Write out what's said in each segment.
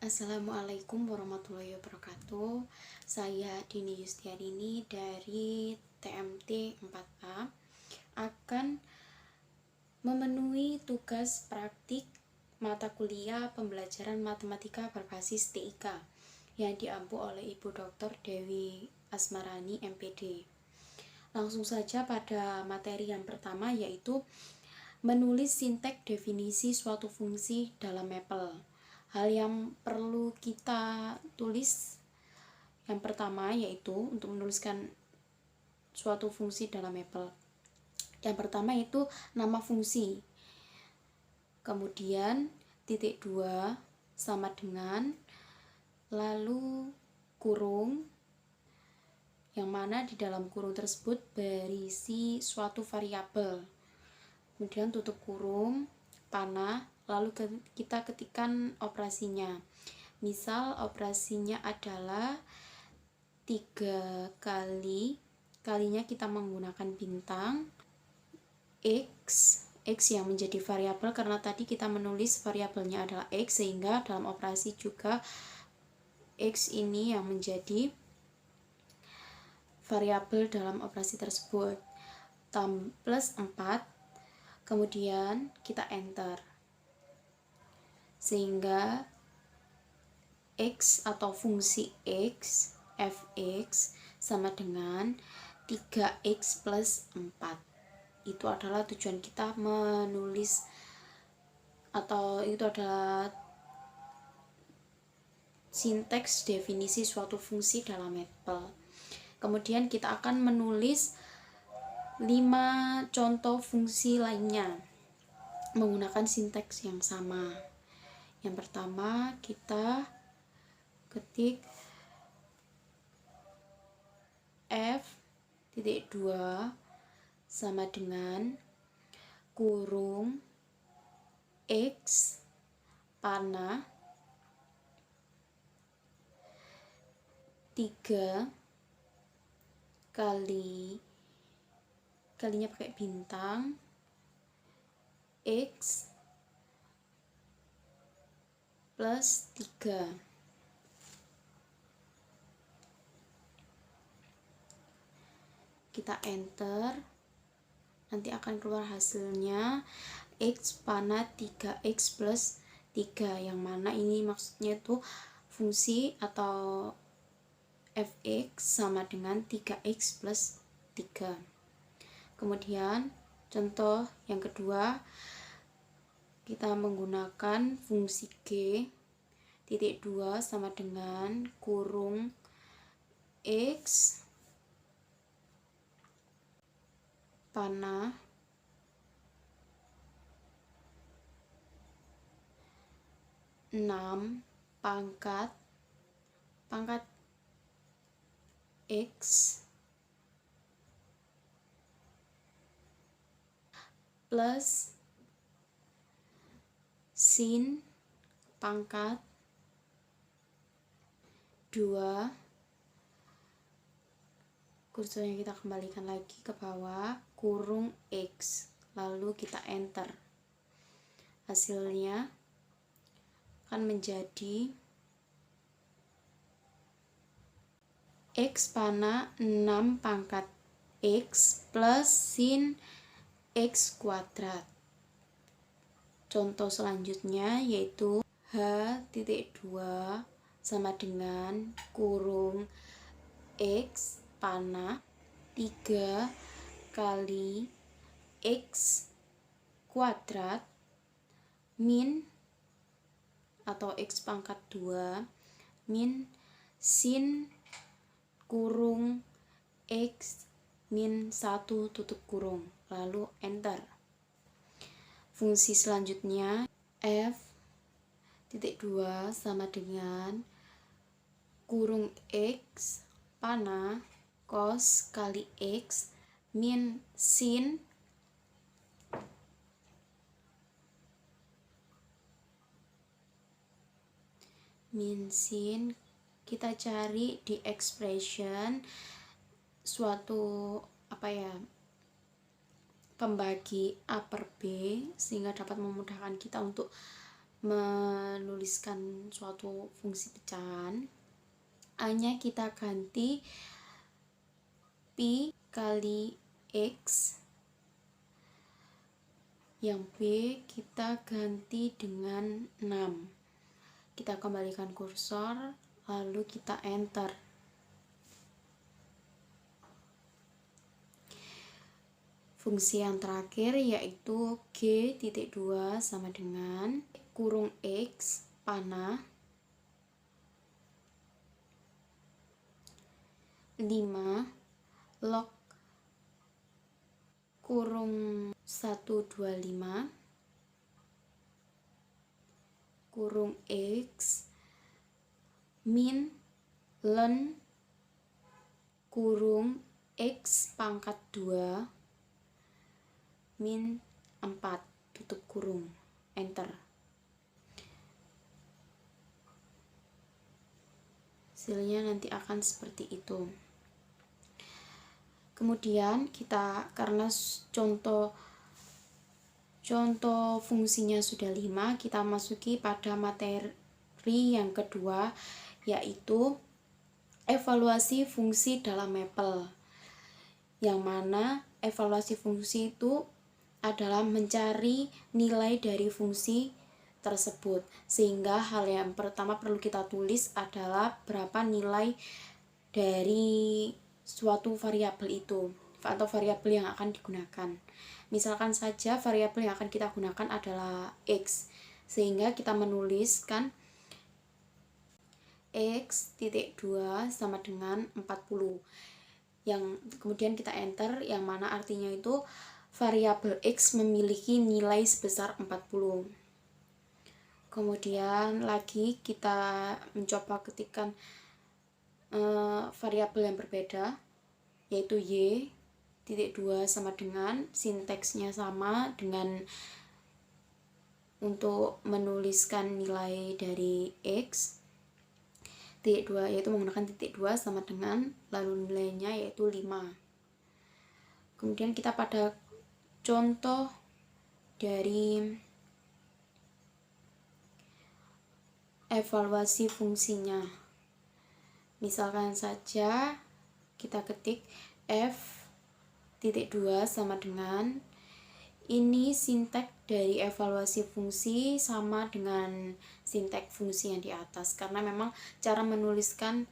Assalamualaikum warahmatullahi wabarakatuh. Saya Dini Yustiarini dari TMT 4A akan memenuhi tugas praktik mata kuliah pembelajaran matematika berbasis TIK yang diampu oleh Ibu Dr. Dewi Asmarani MPD. Langsung saja pada materi yang pertama, yaitu menulis sinteks definisi suatu fungsi dalam Maple. Hal yang perlu kita tulis yang pertama yaitu untuk menuliskan suatu fungsi dalam Maple. Yang pertama itu nama fungsi. Kemudian titik 2 sama dengan, lalu kurung, yang mana di dalam kurung tersebut berisi suatu variabel. Kemudian tutup kurung, panah, lalu kita ketikkan operasinya. Misal operasinya adalah 3 kalinya kita menggunakan bintang X yang menjadi variabel karena tadi kita menulis variabelnya adalah X, sehingga dalam operasi juga X ini yang menjadi variabel dalam operasi tersebut. Plus 4, kemudian kita enter, sehingga X atau fungsi X fx sama dengan 3x plus 4. Itu adalah tujuan kita menulis, atau itu adalah sinteks definisi suatu fungsi dalam Maple. Kemudian kita akan menulis 5 contoh fungsi lainnya menggunakan sinteks yang sama. Yang pertama kita ketik f(2) sama dengan kurung x panah 3 kalinya pakai bintang x plus 3. Kita enter, nanti akan keluar hasilnya x panah 3x plus 3, yang mana ini maksudnya tuh fungsi atau fx sama dengan 3x plus 3. Kemudian contoh yang kedua, kita menggunakan fungsi g titik 2 sama dengan kurung x panah 6 pangkat x plus sin pangkat 2. Kursornya kita kembalikan lagi ke bawah, kurung x, lalu kita enter. Hasilnya akan menjadi x panah 6 pangkat x plus sin x kuadrat. Contoh selanjutnya yaitu h(2) sama dengan kurung x panah 3 kali x kuadrat min atau x pangkat 2 min sin kurung x min 1 tutup kurung, lalu enter. Fungsi selanjutnya f(2) sama dengan kurung x panah cos kali x min sin kita cari di expression suatu pembagi A per B, sehingga dapat memudahkan kita untuk menuliskan suatu fungsi pecahan, A-nya kita ganti Pi kali X, yang B kita ganti dengan 6. Kita kembalikan kursor, lalu kita enter. Fungsi yang terakhir yaitu G.2 sama dengan kurung X panah 5 log kurung 125 kurung X min len kurung X pangkat 2 min 4 tutup kurung, enter. Hasilnya nanti akan seperti itu. Kemudian kita, karena contoh fungsinya sudah 5, kita masuki pada materi yang kedua, yaitu evaluasi fungsi dalam Maple, yang mana evaluasi fungsi itu adalah mencari nilai dari fungsi tersebut, sehingga hal yang pertama perlu kita tulis adalah berapa nilai dari suatu variabel itu atau variabel yang akan digunakan. Misalkan saja variabel yang akan kita gunakan adalah X, sehingga kita menuliskan X.2 sama dengan 40, yang kemudian kita enter, yang mana artinya itu variabel X memiliki nilai sebesar 40. Kemudian lagi kita mencoba ketikkan variabel yang berbeda, yaitu Y.2 sama dengan, sinteksnya sama dengan untuk menuliskan nilai dari X. Titik 2 yaitu menggunakan titik 2 sama dengan, lalu nilainya yaitu 5. Kemudian kita pada contoh dari evaluasi fungsinya. Misalkan saja kita ketik F.2 sama dengan, ini sinteks dari evaluasi fungsi sama dengan sinteks fungsi yang di atas, karena memang cara menuliskan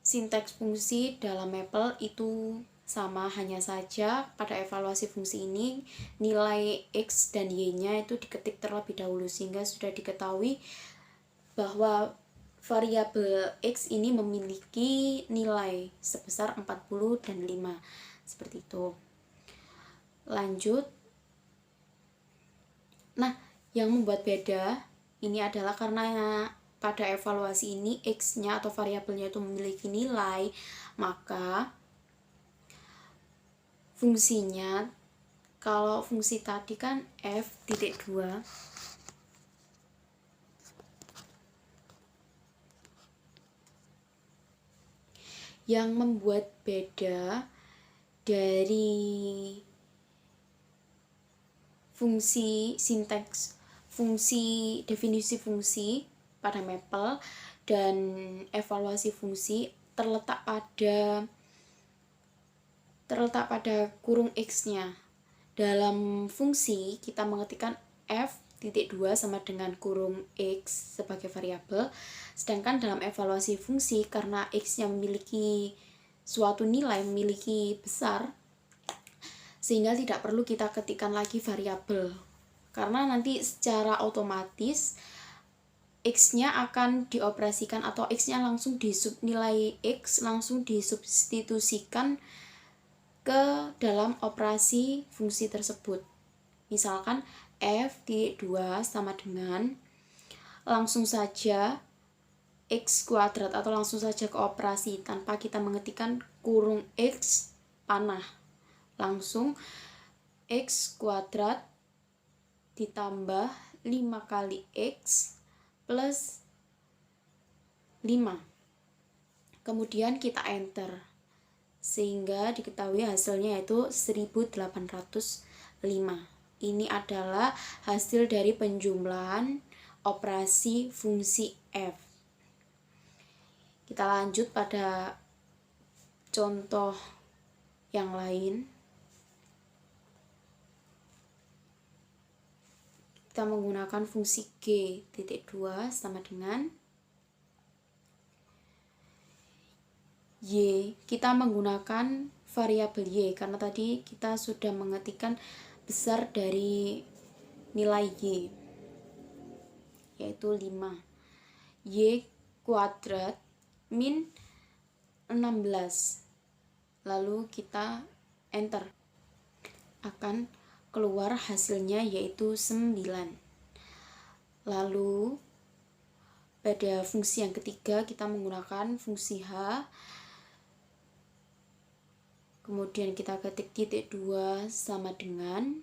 sinteks fungsi dalam Maple itu sama, hanya saja pada evaluasi fungsi ini nilai X dan Y-nya itu diketik terlebih dahulu, sehingga sudah diketahui bahwa variabel X ini memiliki nilai sebesar 40 dan 5, seperti itu. Lanjut. Nah, yang membuat beda ini adalah karena pada evaluasi ini X-nya atau variabelnya itu memiliki nilai, maka fungsinya, kalau fungsi tadi kan F.2, yang membuat beda dari fungsi sinteks fungsi, definisi fungsi pada Maple dan evaluasi fungsi terletak pada kurung X-nya. Dalam fungsi kita mengetikkan F.2 sama dengan kurung X sebagai variabel, sedangkan dalam evaluasi fungsi karena X-nya memiliki suatu nilai, memiliki besar, sehingga tidak perlu kita ketikkan lagi variabel, karena nanti secara otomatis X-nya akan dioperasikan atau X-nya langsung nilai X langsung disubstitusikan ke dalam operasi fungsi tersebut. Misalkan F.2 sama dengan, langsung saja X kuadrat atau langsung saja ke operasi tanpa kita mengetikkan kurung X panah, langsung X kuadrat ditambah 5 kali X plus 5. Kemudian kita enter, sehingga diketahui hasilnya yaitu 1805. ini adalah hasil dari penjumlahan operasi fungsi f. Kita lanjut pada contoh yang lain. Kita menggunakan fungsi G.2 sama dengan Y. Kita menggunakan variabel Y karena tadi kita sudah mengetikkan besar dari nilai Y, yaitu 5. Y kuadrat min 16. Lalu kita enter. Akan keluar hasilnya yaitu 9. Lalu pada fungsi yang ketiga kita menggunakan fungsi H. Kemudian kita ketik titik 2 sama dengan,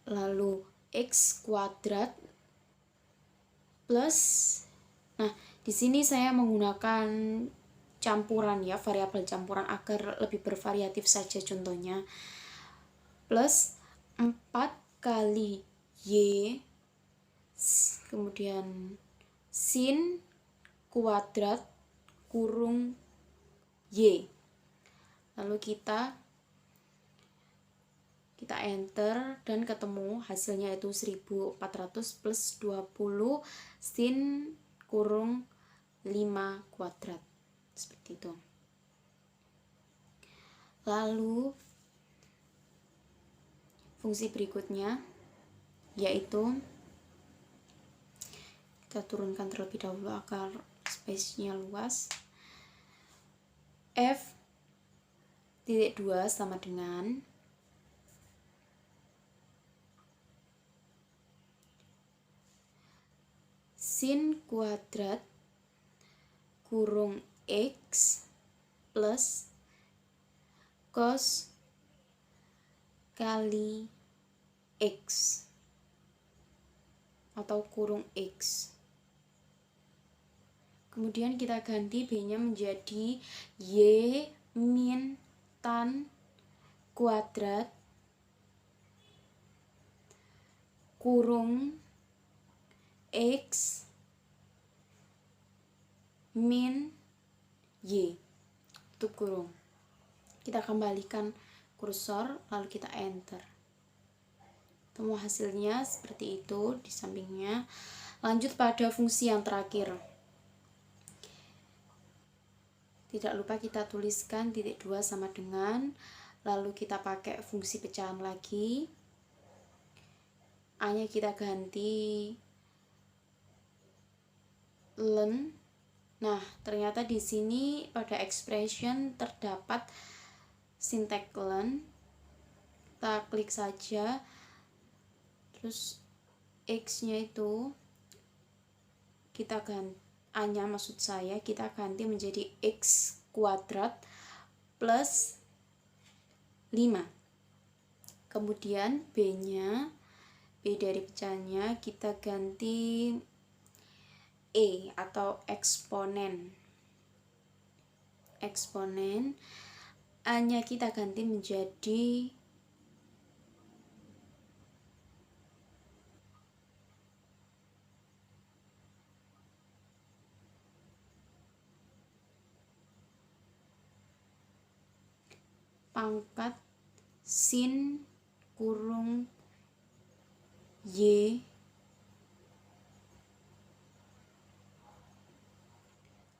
lalu X kuadrat plus, nah di sini saya menggunakan campuran ya, variabel campuran agar lebih bervariatif saja contohnya, plus 4 kali Y, kemudian sin kuadrat kurung Y. Lalu kita enter dan ketemu hasilnya itu 1400 plus 20 sin kurung 5 kuadrat. Seperti itu. Lalu fungsi berikutnya yaitu kita turunkan terlebih dahulu agar space-nya luas. F.2 sama dengan sin kuadrat kurung X plus cos kali X atau kurung X. Kemudian kita ganti B-nya menjadi Y min tan kuadrat kurung X min Y, tutup kurung. Kita kembalikan kursor lalu kita enter. Temu hasilnya seperti itu di sampingnya. Lanjut pada fungsi yang terakhir. Tidak lupa kita tuliskan titik 2 sama dengan, lalu kita pakai fungsi pecahan lagi. A-nya kita ganti len. Nah, ternyata di sini pada expression terdapat sintek len. Kita klik saja. Terus X-nya itu kita ganti, A-nya maksud saya kita ganti menjadi X kuadrat plus 5. Kemudian B-nya, B dari pecahannya kita ganti E atau eksponen. Eksponen. A-nya kita ganti menjadi pangkat sin kurung Y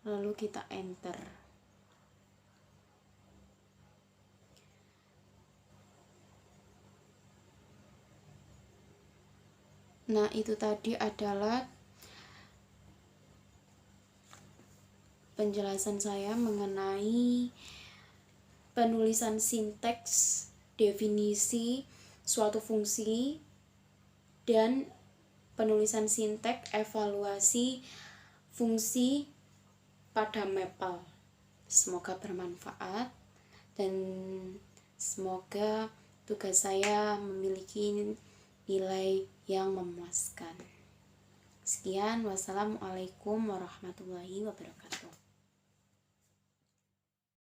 lalu kita enter. Nah, itu tadi adalah penjelasan saya mengenai penulisan sinteks, definisi suatu fungsi, dan penulisan sinteks evaluasi fungsi pada Maple. Semoga bermanfaat dan semoga tugas saya memiliki nilai yang memuaskan. Sekian, wassalamualaikum warahmatullahi wabarakatuh.